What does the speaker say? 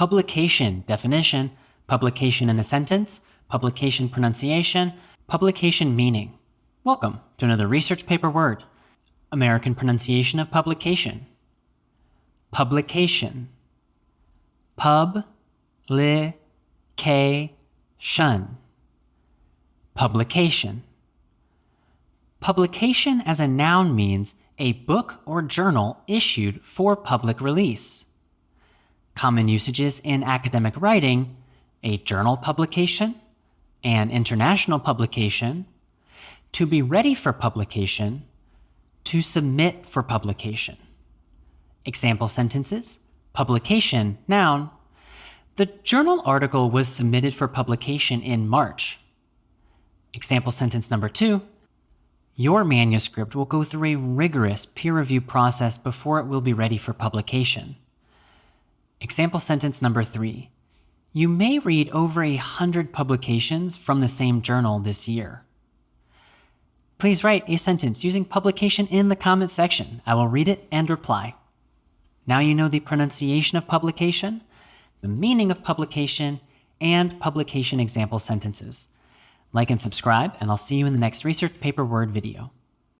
publication definition, publication in a sentence, publication pronunciation, publication meaning. Welcome to another research paper word. American pronunciation of publication. Publication. Pub-li-ca-tion. Publication. Publication as a noun means a book or journal issued for public release. Common usages in academic writing: a journal publication, an international publication, to be ready for publication, to submit for publication. Example sentences: publication, noun. The journal article was submitted for publication in March. Example sentence number 2. Your manuscript will go through a rigorous peer review process before it will be ready for publication. Example sentence number 3. You may read over 100 publications from the same journal this year. Please write a sentence using publication in the comment section. I will read it and reply. Now you know the pronunciation of publication, the meaning of publication, and publication example sentences. Like and subscribe, and I'll see you in the next research paper word video.